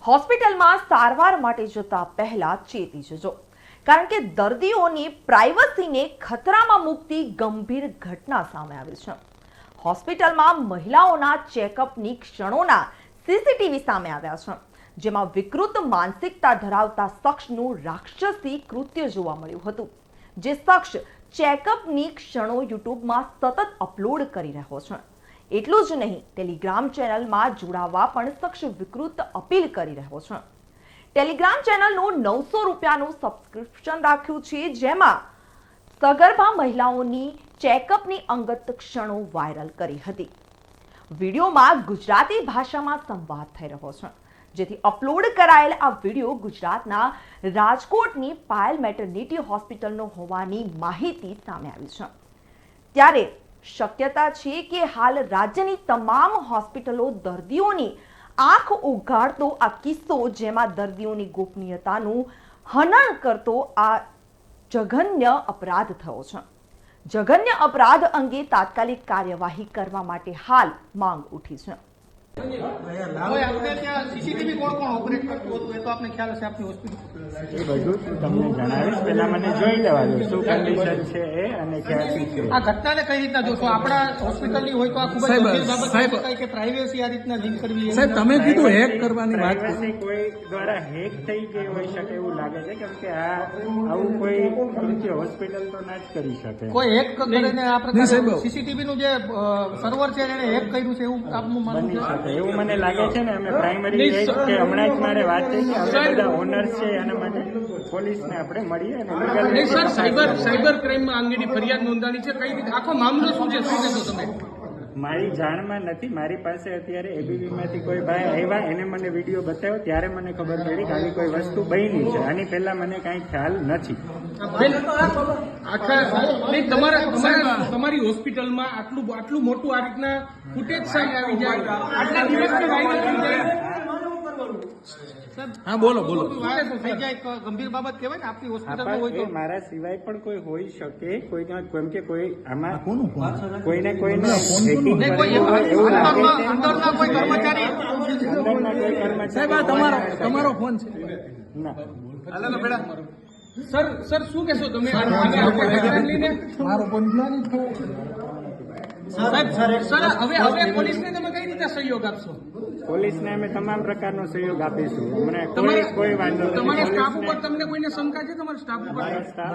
હોસ્પિટલમાં સારવાર માટે જતા પહેલા ચેતી જજો, કારણ કે દર્દીઓની પ્રાઇવસીને ખતરામાં મૂકતી ગંભીર ઘટના સામે આવી છે. હોસ્પિટલમાં મહિલાઓના ચેકઅપની ક્ષણોના સીસીટીવી સામે આવ્યા છે, જેમાં વિકૃત માનસિકતા ધરાવતા શખ્સનું રાક્ષસી કૃત્ય જોવા મળ્યું હતું. જે શખ્સ ચેકઅપની ક્ષણો યુટ્યુબમાં સતત અપલોડ કરી રહ્યો છે. એટલું જ નહીં, ટેલિગ્રામ ચેનલમાં જોડાવા પણ શખ્સ વિકૃત અપીલ કરી રહ્યો છે. ટેલિગ્રામ ચેનલનું 900 રૂપિયાનું સબસ્ક્રિપ્શન રાખ્યું છે, જેમાં સગર્ભા મહિલાઓની ચેકઅપની અંગત ક્ષણો વાયરલ કરી હતી. વિડીયોમાં ગુજરાતી ભાષામાં સંવાદ થઈ રહ્યો છે, જેથી અપલોડ કરાયેલ આ વિડીયો ગુજરાતના રાજકોટની પાયલ મેટર્નિટી હોસ્પિટલનો હોવાની માહિતી સામે આવી છે. ત્યારે શક્યતા છે કે હાલ રાજ્યની તમામ હોસ્પિટલો દર્દીઓની આંખ ઉઘાડતો આ કિસ્સો, જેમાં દર્દીઓની ગોપનીયતાનું હનન કરતો આ જઘન્ય અપરાધ થયો છે. જઘન્ય અપરાધ અંગે તાત્કાલિક કાર્યવાહી કરવા માટે હાલ માંગ ઉઠી છે. સીસીટીવી કોણ કોણ ઓપરેટ કરતું હતું એ તો આપને ખ્યાલ હશે આપની હોસ્પિટલ? એ બધું તમને જણાવીશ. પહેલા મને જોઈ લેવા દો શું કન્ડિશન છે એ અને ક્યાંથી છે. આ ઘટનાને કઈ રીતના જોશો? આપણા હોસ્પિટલની હોય તો આ ખૂબ જ ગંભીર બાબત છે કે પ્રાઇવેસી આ રીતના લિંક કરવી. સાહેબ, તમે કીધું હેક કરવાની વાત. પ્રાઇવસી કોઈ દ્વારા હેક થઈ ગઈ હોઈ શકે એવું લાગે છે, કેમ કે આવું કોઈ કૃત્ય હોસ્પિટલ તો ના જ કરી શકે. કોઈ હેક કરીને આ પ્રકારે સીસીટીવી નું જે સર્વર છે એને હેક કર્યું છે એવું આપનું માનવું બની છે? શકે એવું મને લાગે છે ને. અમે પ્રાઇમરી કે હમણાં જ મારે વાત થઈ કે અમે બધા ઓનર્સ છે એના માટે પોલીસને આપણે મળીએ અને સર, સાયબર ક્રાઇમમાં અંગેની ફરિયાદ નોંધાણી છે. કઈ રીતે આખો મામલો શું છે, શું કહેશો તમે? મારી જાણમાં નથી. મારી પાસે અત્યારે એબીબી માંથી કોઈ ભાઈ આવ્યા, એને મને વિડીયો બતાવ્યો, ત્યારે મને ખબર પડી કે આવી કોઈ વસ્તુ બની છે. આની પહેલા મને કાંઈ ખ્યાલ નથી. તમારી હોસ્પિટલમાં આટલું મોટું આ રીતના ફૂટેજ સામે આવી જાય, આટલા દિવસથી વાયરલ થઈ જાય. હા, બોલો. થઈ જાય ગંભીર બાબત કહેવાય ને આપની હોસ્પિટલમાં હોય તો. મારા સિવાય પણ કોઈ હોઈ શકે, કેમ કે કોઈ આમાં કોઈને હેકિંગ કરેલું હોય એવું લાગે છે. અંદરના કોઈ કર્મચારી અંદરના કોઈ કર્મચારી સાહેબ, આ તમારો ફોન છે. ના. સર, શું કહેશો તમે લઈને? મારો ફોન સર, હવે પોલીસને તમે કઈ રીતે સહયોગ આપશો? પોલીસને અમે તમામ પ્રકારનો સહયોગ આપીશું. મને કોઈ વાંધો નથી. તમારા સ્ટાફ ઉપર તમને કોઈને શંકા છે? તમારા સ્ટાફ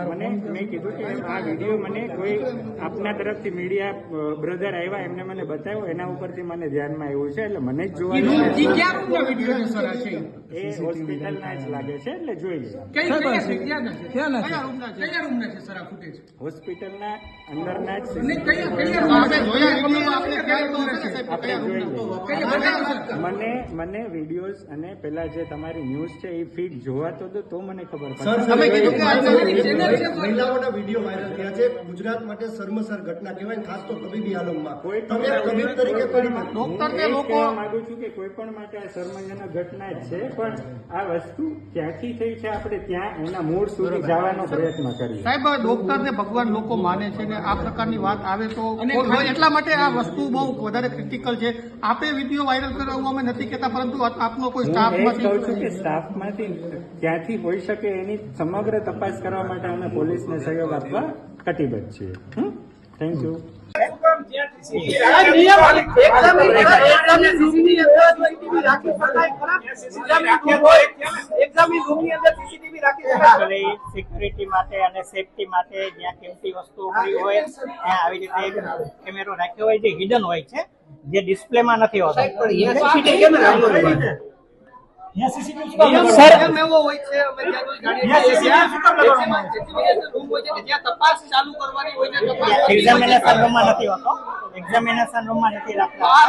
ઉપર મેં કીધું કે આ વિડીયો મને કોઈ આપના તરફથી મીડિયા બ્રધર આવ્યા, એમને મને બતાવ્યો, એના ઉપરથી મને ધ્યાનમાં આવ્યું છે, એટલે મને જ જોવાનું ક્યાં રૂમના વિડીયો છે સર? આ છે એ હોસ્પિટલના જ લાગે છે, એટલે જોઈ લે. કયા રૂમના છે સર આ ફૂટેજ? હોસ્પિટલના અંદરના જ ને કયા મને વિડીયોઝ અને પેલા જે તમારી ન્યૂઝ છે એ ફીડ જોવા તો દો, તો મને ખબર તમે કીધું કે મહિલાઓના વિડીયો વાયરલ થયા છે. ગુજરાત માટે શર્મસાર ઘટના કહેવાય, ખાસ તો તબીબી આલમમાં. તમે તબીબ તરીકે ડોક્ટરને લોકો માંગુ છું કે કોઈ પણ માટે આ શર્મજનક ઘટના જ છે, પણ આ વસ્તુ ક્યાંથી થઈ છે આપણે ત્યાં એના મૂળ સુધી જવાનો પ્રયત્ન કરીએ. સાહેબ, ડોક્ટરને ભગવાન લોકો માને છે ને આ પ્રકારની વાત આવે તો એટલા માટે આ વસ્તુ બહુ વધારે ક્રિટિકલ છે. આપે વિડીયો વાયરલ કરાવવું અમે નથી કહેતા, પરંતુ આપનો કોઈ સ્ટાફમાંથી કહું છું કે સ્ટાફમાંથી ક્યાંથી હોઈ શકે એની સમગ્ર તપાસ કરવા માટે અમે પોલીસને સહયોગ આપવા કટિબદ્ધ છીએ. Thank you. સિક્યુરિટી માટે અને સેફટી માટે જ્યાં કિંમતી વસ્તુઓ પડી હોય ત્યાં આવી રીતે એક કેમેરો રાખ્યો હોય જે હિડન હોય છે, જે ડિસ્પ્લેમાં નથી હોતો. એક્ઝામિનેશન રૂમમાં નથી હોતો, એક્ઝામિનેશન રૂમમાં નથી રાખતા.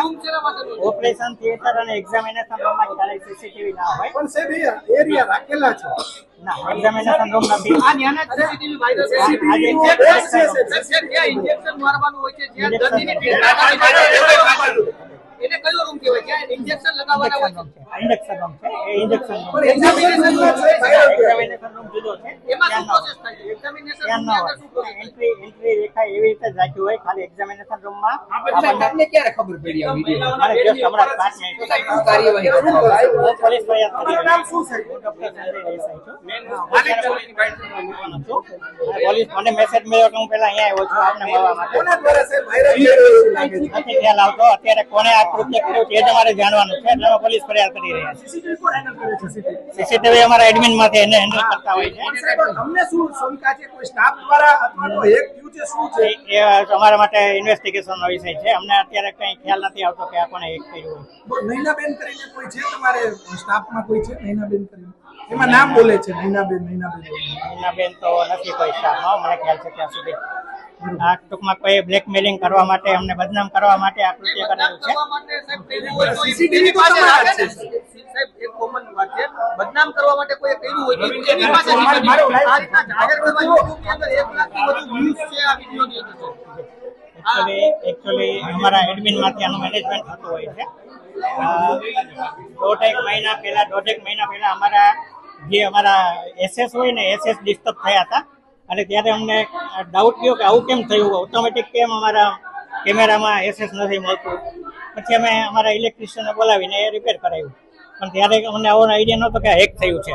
ઓપરેશન થિયેટર અને એક્ઝામિનેશન રૂમમાં ક્યારેય સીસીટીવી ના હોય. એરિયા રાખેલા છે. ના, એક્ઝામિનેશન રૂમ નથી. એને કયો રૂમ કહેવાય જ્યાં ઇન્જેક્શન લગાવવાના હોય છે? ઇન્જેક્શન રૂમ છે એ ઇન્જેક્શન રૂમ પણ એક્ઝામિનેશન રૂમ જુદો છે એમાં શું ત્યાં પ્રોસેસ થાય છે? એક્ઝામિનેશન ત્યાં રૂમની ન અંદર શું હોય એન્ટ્રી દેખાય એવી રીતે જ રાખ્યું હોય ખાલી એક્ઝામિનેશન રૂમમાં તમને ક્યારે ખબર પડી આ વિડીયો અમારે just હમણાં 5 મિનિટ કાર્યવાહી કરવામાં આવી? હું પોલીસ ફરિયાદ કરી નામ શું છે ડોક્ટર સંજય દેસાઈ છું પોલીસ મને મેસેજ મળ્યો કે હું પેલા અહીંયા આવ્યો છું આપને મળવા માટે નથી ખ્યાલ આવતો અત્યારે કોને આ કૃત્ય કર્યું છે એ જ અમારે જાણવાનું છે એટલે અમે પોલીસ ફરિયાદ કરી રહ્યા છીએ સીસીટીવી અમારા એડમિન માંથી એને હેન્ડલ કરતા હોય છે તમને શું શંકા છે કોઈ સ્ટાફ દ્વારા અથવા તો હેક થયું છે શું છે એ અમારા માટે ઇન્વેસ્ટિગેશનનો વિષય છે અમને અત્યારે કઈ ખ્યાલ નથી આવતો કે આ કોને એક કર્યું હોય નૈનાબેન કરીને કોઈ છે તમારે સ્ટાફમાં કોઈ છે નૈનાબેન કરીને એમાં નામ બોલે છે નૈનાબેન બેન તો નથી કોઈ સ્ટાફમાં મને ખ્યાલ છે ત્યાં સુધી આ ટૂંકમાં કોઈ બ્લેકમેલિંગ કરવા માટે અમને બદનામ કરવા માટે આ કૃત્ય કરેલું છે કરવા માટે સાહેબ કર્યું હોય તો સીસીટીવી પાસે રાખે ને સાહેબ એક કોમન વાત છે બદનામ કરવા માટે કોઈ કર્યું હોય તો એની પાસે આ રીતના જાહેર કરવા યુટ્યુબની અંદર 1 લાખથી વધુ વ્યૂઝ છે આ વિડીયોની અંદર એકચ્યુઅલી અમારા એડમિન માંથી આનું મેનેજમેન્ટ થતું હોય છે દોઢેક મહિના પહેલા અમારા એસએસ હોય ને એસએસ ડિસ્ટર્બ થયા હતા અને ત્યારે અમને ડાઉટ થયો કે આવું કેમ થયું ઓટોમેટિક કેમ અમારા કેમેરામાં એસએસ નથી મળતું પછી અમે અમારા ઇલેક્ટ્રિશિયનને બોલાવીને એ રિપેર કરાવ્યું પણ ત્યારે અમને આવો આઈડિયા નહોતો કે હેક થયું છે